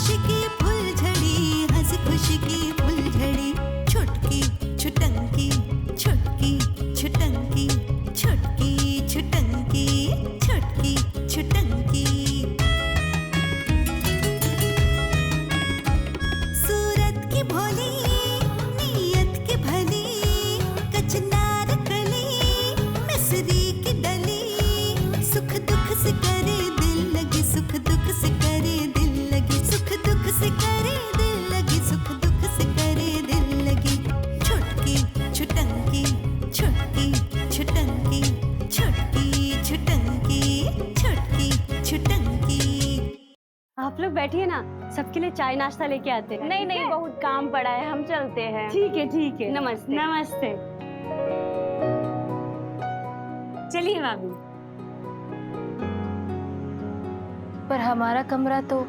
खुशी की फुलझड़ी, हंसी खुशी की फुलझड़ी, छुटकी छुटंकी, छुटकी छुटंकी, छुटकी छुटंकी, छुटकी छुटंकी। सूरत की भोली, नीयत की भली, कचनार कली, मिसरी की डली, सुख दुख से करे दिल लगी, सुख दुख से करे दिल लगी, सुख दुख से करे दिल लगी, सुख दुख से करे दिल लगी। छुटकी छुटंकी, छुटकी छुटंकी, छुटकी छुटंकी, छुटकी छुटंकी। आप लोग बैठिए ना, सबके लिए चाय नाश्ता लेके आते हैं। नहीं नहीं, बहुत काम पड़ा है, हम चलते हैं। ठीक है ठीक है। नमस्ते। नमस्ते। चलिए भाभी। पर हमारा कमरा तो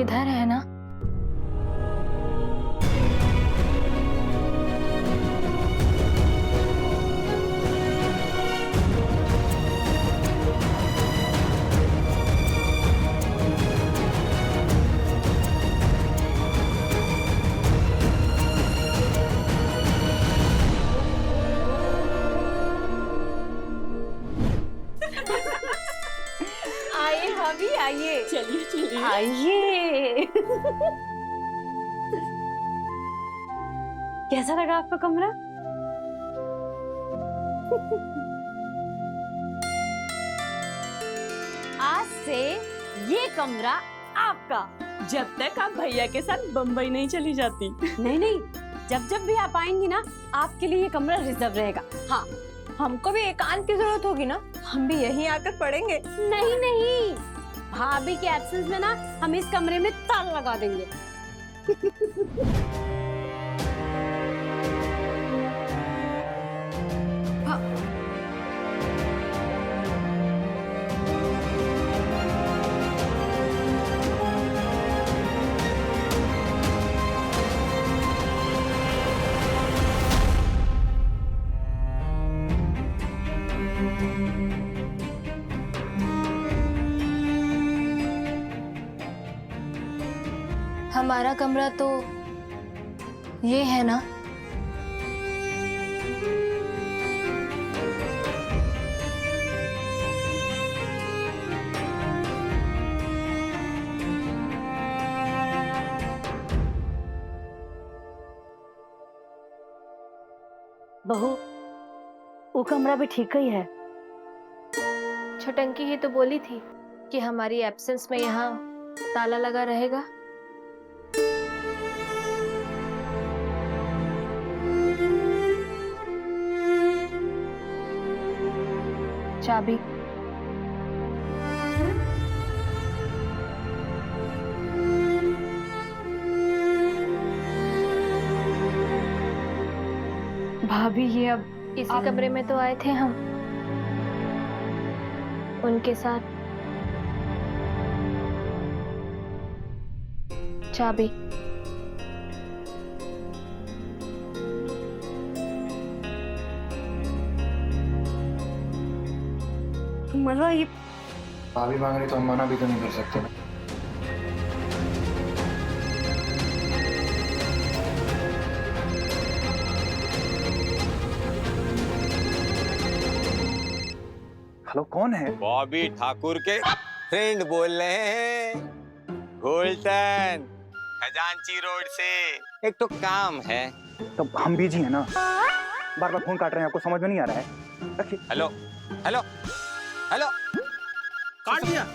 इधर है ना? आइए भाभी, आइए। चलिए चलिए। आइए। कैसा लगा आपका कमरा? आज से ये कमरा आपका, जब तक आप भैया के साथ बम्बई नहीं चली जाती। नहीं नहीं, जब जब भी आप आएंगी ना, आपके लिए ये कमरा रिजर्व रहेगा। हाँ, हमको भी एकांत की जरूरत होगी ना, हम भी यहीं आकर पढ़ेंगे। नहीं नहीं, भाभी के एब्सेंस में ना हम इस कमरे में ताला लगा देंगे। हमारा कमरा तो ये है ना? बहू, वो कमरा भी ठीक ही है। छुटंकी ही तो बोली थी कि हमारी एब्सेंस में यहाँ ताला लगा रहेगा। चाबी। भाभी ये अब इसी कमरे में तो आए थे हम, उनके साथ। चाबी। मतलब ये भाभी मांग रही तो हम मना भी तो नहीं कर सकते ना। हेलो, कौन है? बॉबी ठाकुर के फ्रेंड बोल रहे हैं, गोल्टन, खजांची रोड से। एक तो काम है। तो हम बिजी हैं ना, बार बार फोन काट रहे हैं, आपको समझ में नहीं आ रहा है? रखिए। Hello hello hello. काट दिया,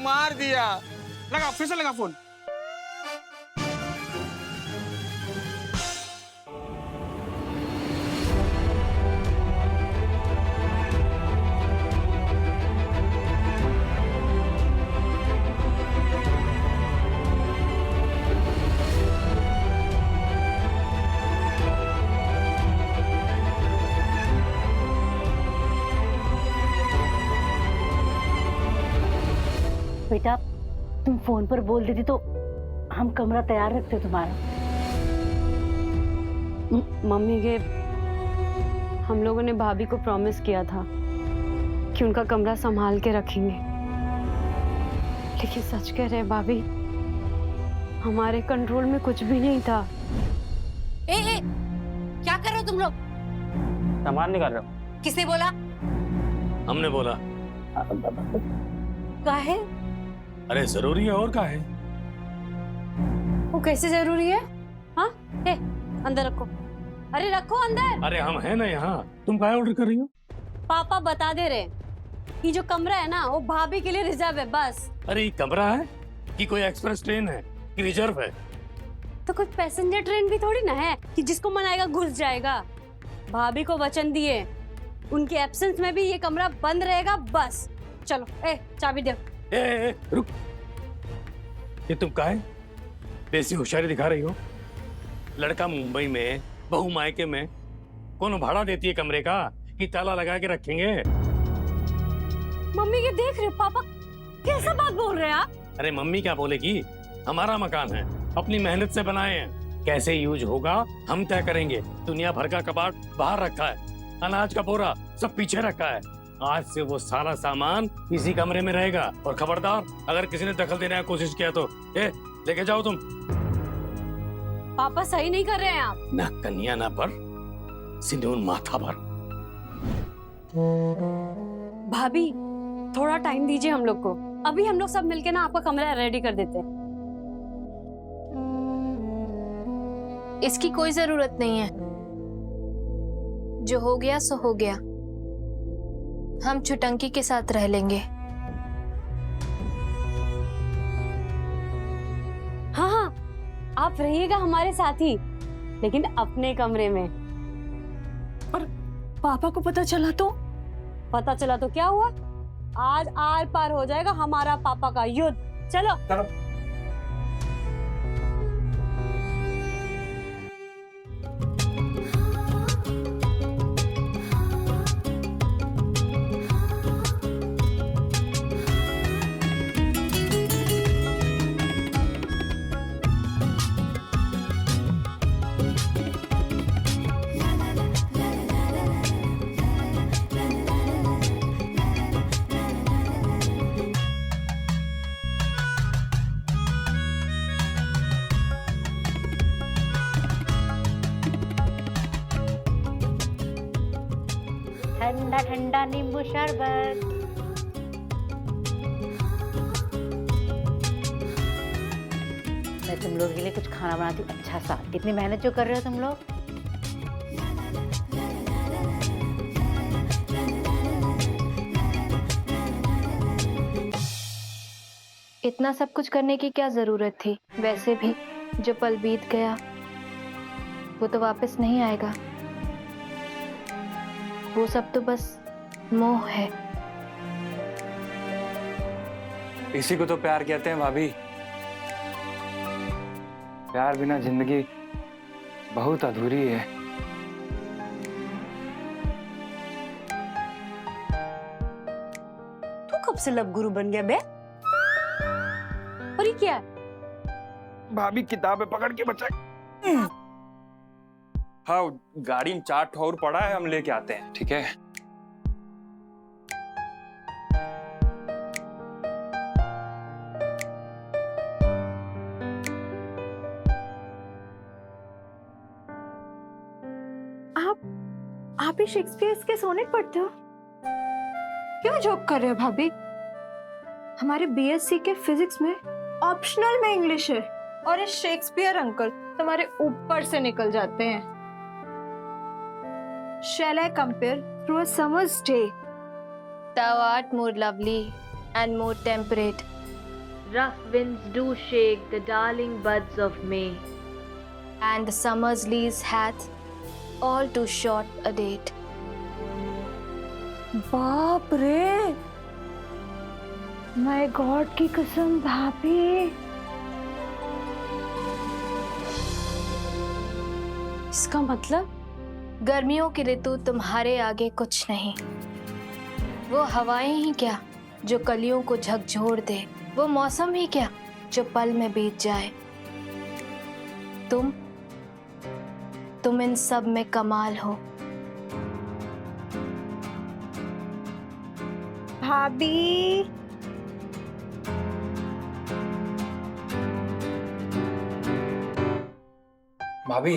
मार दिया। लगा, फिर से लगा फोन। बेटा, तुम फोन पर बोल देती तो हम कमरा तैयार रखते तुम्हारा। मम्मी के हम लोगों ने भाभी को प्रॉमिस किया था कि उनका कमरा संभाल के रखेंगे, लेकिन सच कह रहे हैं भाभी, हमारे कंट्रोल में कुछ भी नहीं था। ए, क्या कर रहे हो तुम लोग? सामान निकाल रहा हूँ। किसने बोला? हमने बोला। काहे? अरे जरूरी है और क्या है? वो कैसे जरूरी है? हाँ, अंदर रखो। अरे रखो अंदर। अरे हम हैं ना यहाँ, तुम क्या ऑर्डर कर रही हो? पापा बता दे रहे, ये जो कमरा है ना वो भाभी के लिए रिजर्व है बस। अरे ये कमरा है कि कोई एक्सप्रेस ट्रेन है कि रिजर्व है? तो कुछ पैसेंजर ट्रेन भी थोड़ी ना है कि जिसको मन आएगा घुस जाएगा। भाभी को वचन दिए, उनके एब्सेंस में भी ये कमरा बंद रहेगा बस। चलो चाबी दो। रुक, ये तुम काहे बेसी होशियारी दिखा रही हो? लड़का मुंबई में, बहू मायके में, कौन भाड़ा देती है कमरे का कि ताला लगा के रखेंगे? मम्मी के देख रहे हो, पापा कैसा बात बोल रहे हैं आप? अरे मम्मी क्या बोलेगी? हमारा मकान है, अपनी मेहनत से बनाए हैं, कैसे यूज होगा हम तय करेंगे। दुनिया भर का कबाड़ बाहर रखा है, अनाज का बोरा सब पीछे रखा है। आज से वो सारा सामान इसी कमरे में रहेगा। और खबरदार, अगर किसी ने दखल देने की कोशिश किया तो लेके जाओ तुम। पापा सही नहीं कर रहे हैं आप। ना कन्या ना पर सिंदूर माथा भर। भाभी थोड़ा टाइम दीजिए हम लोग को, अभी हम लोग सब मिलके ना आपका कमरा रेडी कर देते हैं। इसकी कोई जरूरत नहीं है, जो हो गया सो हो गया। हम छुटंकी के साथ रह लेंगे। हाँ, आप रहिएगा हमारे साथ ही, लेकिन अपने कमरे में। पर पापा को पता चला तो? पता चला तो क्या हुआ? आज आर पार हो जाएगा हमारा पापा का युद्ध। चलो। ठंडा ठंडा नींबू शरबत। मैं तुम लोगों के लिए कुछ खाना बनाती हूँ अच्छा सा। इतनी मेहनत जो कर रहे हो तुम लोग। इतना सब कुछ करने की क्या जरूरत थी? वैसे भी जो पल बीत गया वो तो वापस नहीं आएगा। वो सब तो बस मोह है। इसी को तो प्यार कहते हैं भाभी। प्यार बिना जिंदगी बहुत अधूरी है। तू कब से लब गुरु बन गया बे? और ये क्या है? भाभी किताबें पकड़ के बचा। हाँ, गाड़ी में 4 ठोर पड़ा है, हम लेके आते हैं। ठीक है। आप ही शेक्सपियर के सोनेट पढ़ते हो? क्यों जोक कर रहे हो भाभी? हमारे बीएससी के फिजिक्स में ऑप्शनल में इंग्लिश है, और ये शेक्सपियर अंकल तुम्हारे ऊपर से निकल जाते हैं। Shall I compare through a summer's day? Thou art more lovely and more temperate. Rough winds do shake the darling buds of May, and the summer's lease hath all too short a date. बाप रे, my God की कसम भाभी। इसका मतलब गर्मियों की ऋतु तुम्हारे आगे कुछ नहीं। वो हवाएं ही क्या जो कलियों को झकझोर दे, वो मौसम ही क्या जो पल में बीत जाए। तुम इन सब में कमाल हो भाभी। भाभी,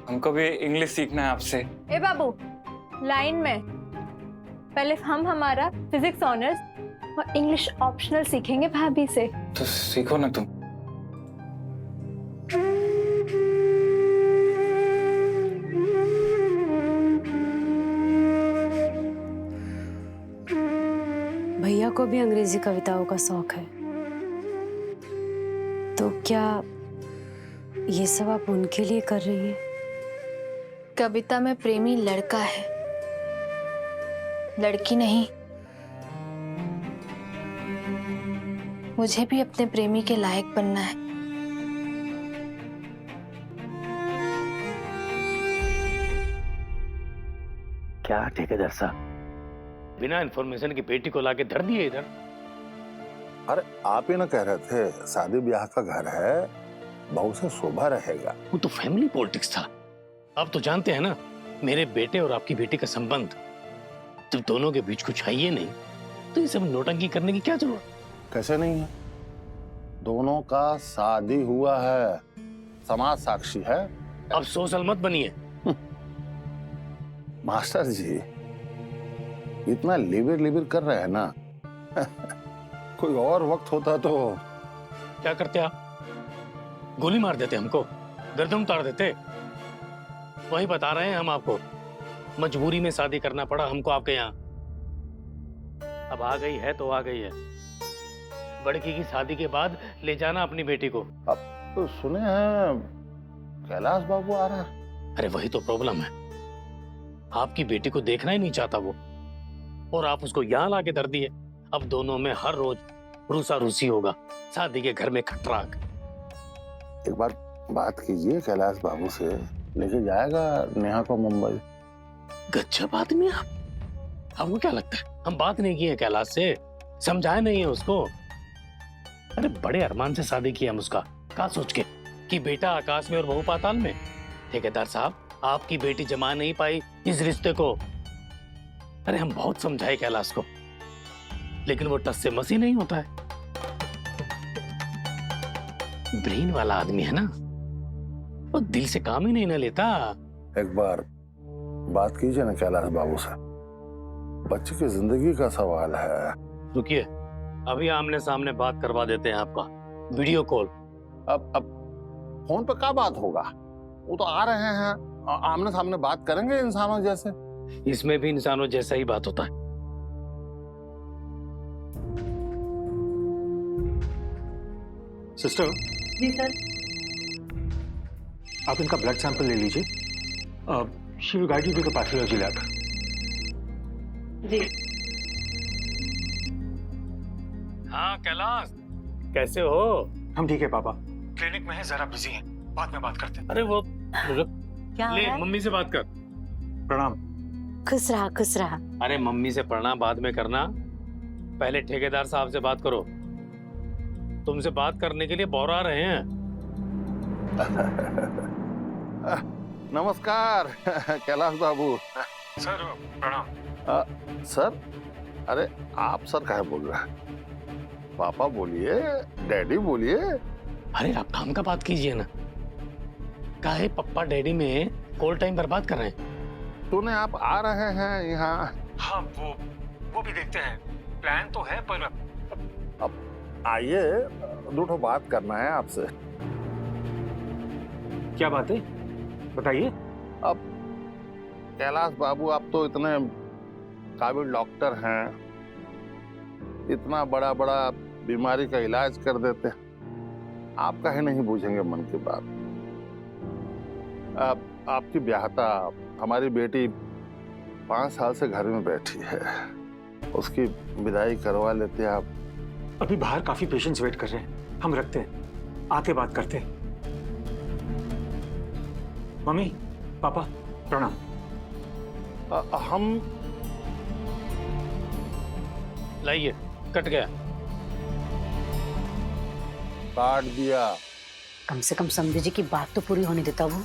हमको भी इंग्लिश सीखना है आपसे। ए बाबू, लाइन में। पहले हम हमारा फिजिक्स ऑनर्स और इंग्लिश ऑप्शनल सीखेंगे भाभी से। तो सीखो ना तुम। भैया को भी अंग्रेजी कविताओं का शौक है, तो क्या ये सब आप उनके लिए कर रही हैं? कविता में प्रेमी लड़का है, लड़की नहीं। मुझे भी अपने प्रेमी के लायक बनना है। क्या ठेकेदार साहब, बिना इन्फॉर्मेशन की बेटी को लाके धर दिए इधर? अरे आप ही ना कह रहे थे शादी ब्याह का घर है, बहू से शोभा रहेगा। वो तो फैमिली पॉलिटिक्स था। आप तो जानते हैं ना मेरे बेटे और आपकी बेटी का संबंध। जब दोनों के बीच कुछ है ही नहीं तो ये सब नोटंकी करने की क्या जरूरत? कैसे नहीं है, दोनों का शादी हुआ है, समाज साक्षी है। अब सोशल मत बनिए। मास्टर जी इतना लिबिर लिबिर कर रहे हैं ना कोई और वक्त होता तो क्या करते आप? गोली मार देते हमको, गर्दन उतार देते। वही बता रहे हैं हम आपको, मजबूरी में शादी करना पड़ा हमको आपके यहाँ। अब आ गई है तो आ गई है। बड़की की शादी के बाद ले जाना अपनी बेटी को। अब तो सुने हैं कैलाश बाबू आ रहा है। अरे वही तो प्रॉब्लम है, आपकी बेटी को देखना ही नहीं चाहता वो, और आप उसको यहाँ लाके धर दिए। अब दोनों में हर रोज रूसा रूसी होगा, शादी के घर में खटराक। एक बार बात कीजिए कैलाश बाबू से, लेके जाएगा नेहा को मुंबई। गजब आदमी आप। आपको क्या लगता है हम बात नहीं की है कैलाश से, समझाए नहीं है उसको? अरे बड़े अरमान से शादी किया हम उसका, क्या सोच के कि बेटा आकाश में और बहू पाताल में। ठेकेदार साहब, आपकी बेटी जमा नहीं पाई इस रिश्ते को। अरे हम बहुत समझाए कैलाश को, लेकिन वो टस से मसी नहीं होता है। ब्रेन वाला आदमी है ना, वो दिल से काम ही नहीं ना लेता। एक बार बात कीजिए ना कैलाश बाबू से, बच्चे की जिंदगी का सवाल है। रुकिए, अभी आमने सामने बात करवा देते हैं आपका, वीडियो कॉल। अब फोन पे क्या बात होगा, वो तो आ रहे हैं, आमने सामने बात करेंगे इंसानों जैसे। इसमें भी इंसानों जैसा ही बात होता है। Sister ji sir. आप इनका ब्लड सैंपल ले लीजिए, she will guide you to the pathology lab. जी। हाँ कैलाश, कैसे हो? हम ठीक है पापा, क्लिनिक में है, जरा बिजी हैं, बाद में बात करते हैं। अरे वो क्या ले है? मम्मी से बात कर। प्रणाम। खुश रहा खुश रहा। अरे मम्मी से प्रणाम बाद में करना, पहले ठेकेदार साहब से बात करो। तुमसे बात करने के लिए बौरा रहे हैं। नमस्कार कैलाश बाबू। सर प्रणाम। सर? अरे आप सर काहे बोल रहे हैं? पापा बोलिए, डैडी बोलिए। अरे आप काम का बात कीजिए ना, काहे पप्पा डैडी में कॉल टाइम बर्बाद कर रहे हैं? सुने आप आ रहे हैं यहाँ। हाँ वो भी देखते हैं, प्लान तो है, पर अब आइए, दो बात करना है आपसे। क्या बात है बताइए। अब कैलाश बाबू, आप तो इतने काबिल डॉक्टर हैं, इतना बड़ा बड़ा बीमारी का इलाज कर देते, आप काहे नहीं पूछेंगे मन की बात? अब आपकी ब्याहता हमारी बेटी 5 साल से घर में बैठी है, उसकी विदाई करवा लेते आप। अभी बाहर काफी पेशेंट्स वेट कर रहे हैं, हम रखते हैं, आके बात करते हैं। मम्मी पापा प्रणाम। हम लाइए, कट गया। काट दिया। कम से कम समझे जी की बात तो पूरी होने देता वो।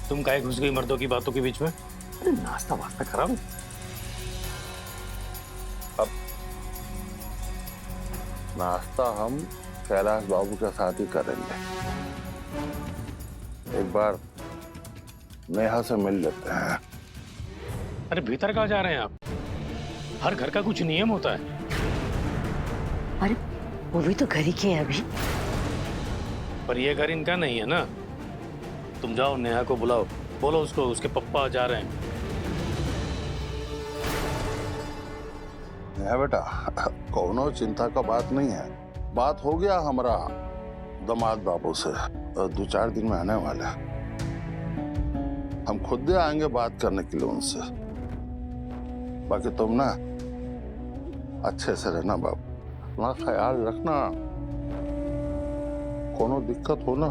तुम काहे घुस गई मर्दों की बातों के बीच में? अरे नाश्ता वास्ता खराब। अब नाश्ता हम कैलाश बाबू के साथ ही करेंगे। एक बार नेहा से मिल लेते हैं। अरे भीतर कहाँ जा रहे हैं आप? हर घर का कुछ नियम होता है। अरे वो भी तो घर ही के है अभी। पर ये घर इनका नहीं है ना। तुम जाओ नेहा को बुलाओ, बोलो उसको उसके पप्पा जा रहे हैं। नेहा बेटा, कोनो चिंता का बात नहीं है। बात हो गया हमारा दामाद बाबू से, 2-4 दिन में आने वाले हैं। हम खुद ही आएंगे बात करने के लिए उनसे। बाकी तुम ना अच्छे से रहना बाबू, अपना ख्याल रखना। कोनो दिक्कत हो ना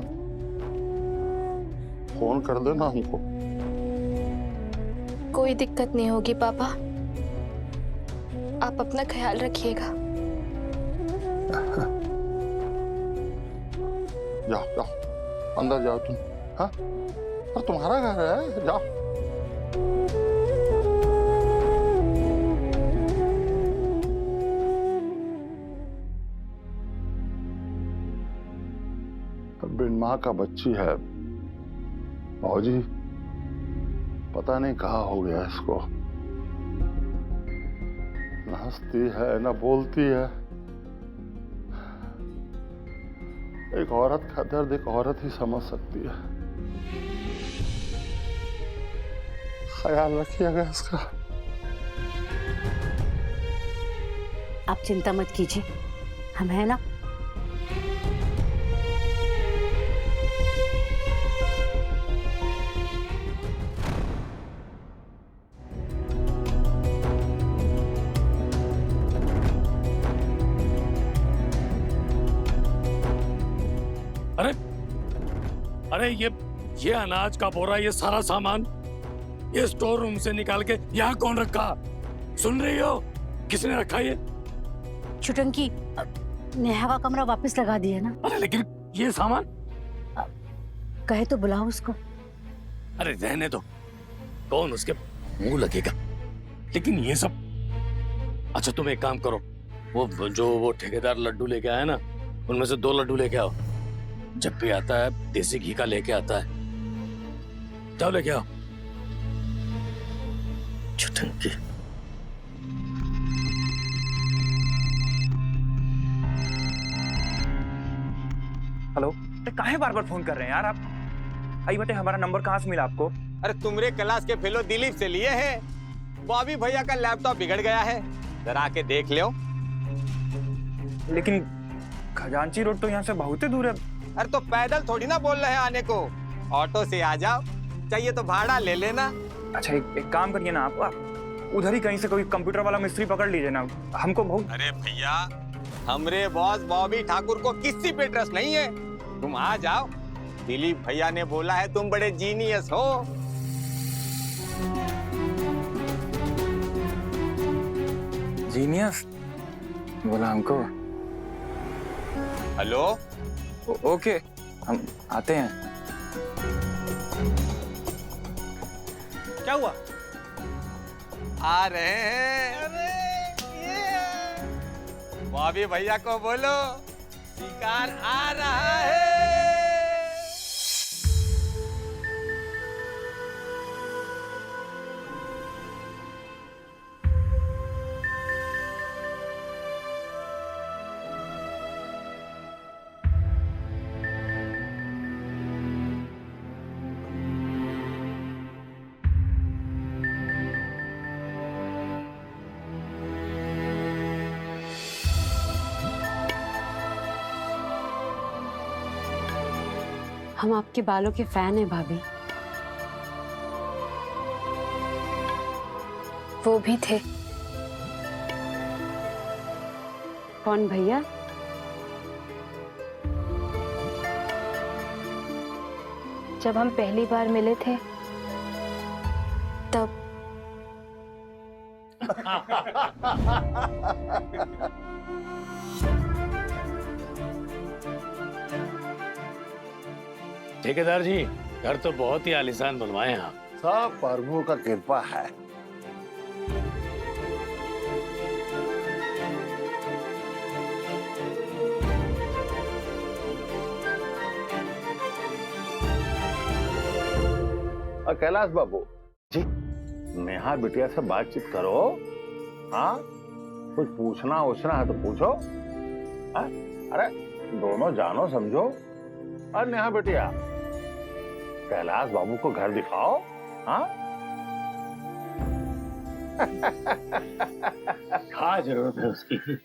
फोन कर देना हमको। कोई दिक्कत नहीं होगी पापा, आप अपना ख्याल रखिएगा। जाओ जाओ, अंदर जाओ तुम। हाँ, और तुम्हारा घर है, जाओ। बिन माँ का बच्ची है भाजी, पता नहीं कहाँ हो गया इसको। न हंसती है न बोलती है। एक औरत का दर्द एक औरत ही समझ सकती है। ख्याल रखिएगा इसका। आप चिंता मत कीजिए, हम हैं ना। अरे अरे ये अनाज का बोरा, ये सारा सामान ये स्टोर रूम से निकाल के यहाँ कौन रखा? सुन रही हो? किसने रखा ये? छुटंकी, नेहा का कमरा वापस लगा दिया ना। अरे लेकिन ये सामान कहे तो बुलाओ उसको। अरे रहने दो, कौन उसके मुंह लगेगा। लेकिन ये सब, अच्छा तुम एक काम करो, वो ठेकेदार लड्डू लेके आया ना, उनमें से 2 लड्डू लेके आओ। जब भी आता है देसी घी का लेके आता है। जाओ लेके आओ। छुटंकी, हेलो, काहे बार बार फोन कर रहे हैं यार आप? आई बताइए, हमारा नंबर कहाँ से मिला आपको? अरे तुमरे क्लास के फेलो दिलीप से लिए हैं। बॉबी भैया का लैपटॉप बिगड़ गया है, जरा आके देख लो। लेकिन खजांची रोड तो यहाँ से बहुत ही दूर है। अरे तो पैदल थोड़ी ना बोल रहे हैं आने को, ऑटो से आ जाओ, चाहिए तो भाड़ा ले लेना। अच्छा एक काम करिए ना, आप उधर ही कहीं से कोई कंप्यूटर वाला मिस्त्री पकड़ लीजिए ना, हमको बहुत। अरे भैया, हमरे बॉस बॉबी ठाकुर को किसी पे ट्रस्ट नहीं है, तुम आ जाओ। दिलीप भैया ने बोला है तुम बड़े जीनियस हो। जीनियस बोला हमको। हेलो, ओके, हम आते हैं। क्या हुआ? आ रहे हैं। अरे ये बॉबी भैया को बोलो शिकार आ रहा है। हम आपके बालों के फैन हैं भाभी। वो भी थे। कौन भैया? जब हम पहली बार मिले थे तब। ठेकेदार जी, घर तो बहुत ही आलीशान बनवाए हैं आप। सब प्रभु का कृपा है। और कैलाश बाबू जी, नेहा बिटिया से बातचीत करो। हाँ, कुछ पूछना है तो पूछो। हाँ? अरे दोनों जानो समझो। और नेहा बिटिया, कैलाश बाबू को घर दिखाओ। हाँ? क्या जरूरत है उसकी?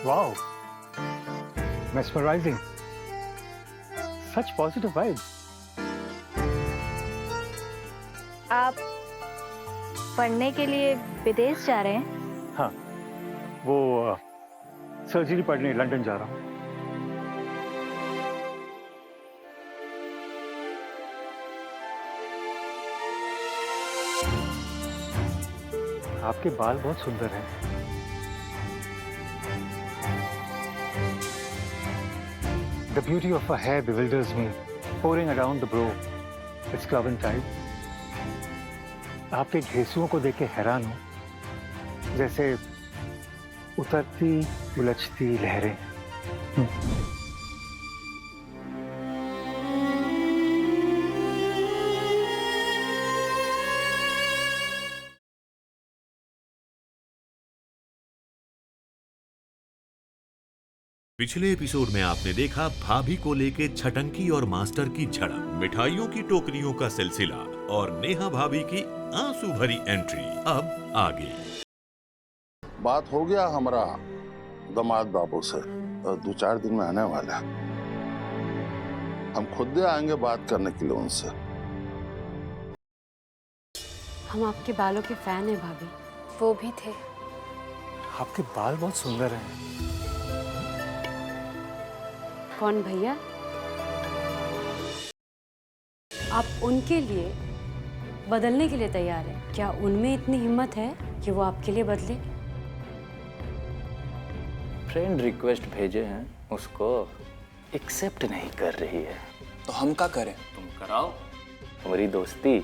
Wow, mesmerizing. Such positive vibes. आप पढ़ने के लिए विदेश जा रहे हैं? हाँ, वो सर्जरी पढ़ने लंदन जा रहा हूँ। आपके बाल बहुत सुंदर हैं। The beauty of her hair bewilders me, pouring around the brow. It's cloven type. आपके घेंसुओं को देख के हैरान हूं, जैसे उतरती उलझती लहरें। पिछले एपिसोड में आपने देखा भाभी को लेके छटंकी और मास्टर की झड़प, मिठाइयों की टोकरियों का सिलसिला और नेहा भाभी की आंसू भरी एंट्री। अब आगे बात हो गया हमारा दामाद बाबू से, 2-4 दिन में आने वाला। हम खुद आएंगे बात करने के लिए उनसे। हम आपके बालों के फैन हैं भाभी। वो भी थे। आपके बाल बहुत सुंदर हैं। कौन भैया? आप उनके लिए बदलने के लिए तैयार हैं? क्या उनमें इतनी हिम्मत है कि वो आपके लिए बदले? फ्रेंड रिक्वेस्ट भेजे हैं, उसको एक्सेप्ट नहीं कर रही है। तो हम क्या करें? तुम कराओ हमारी दोस्ती।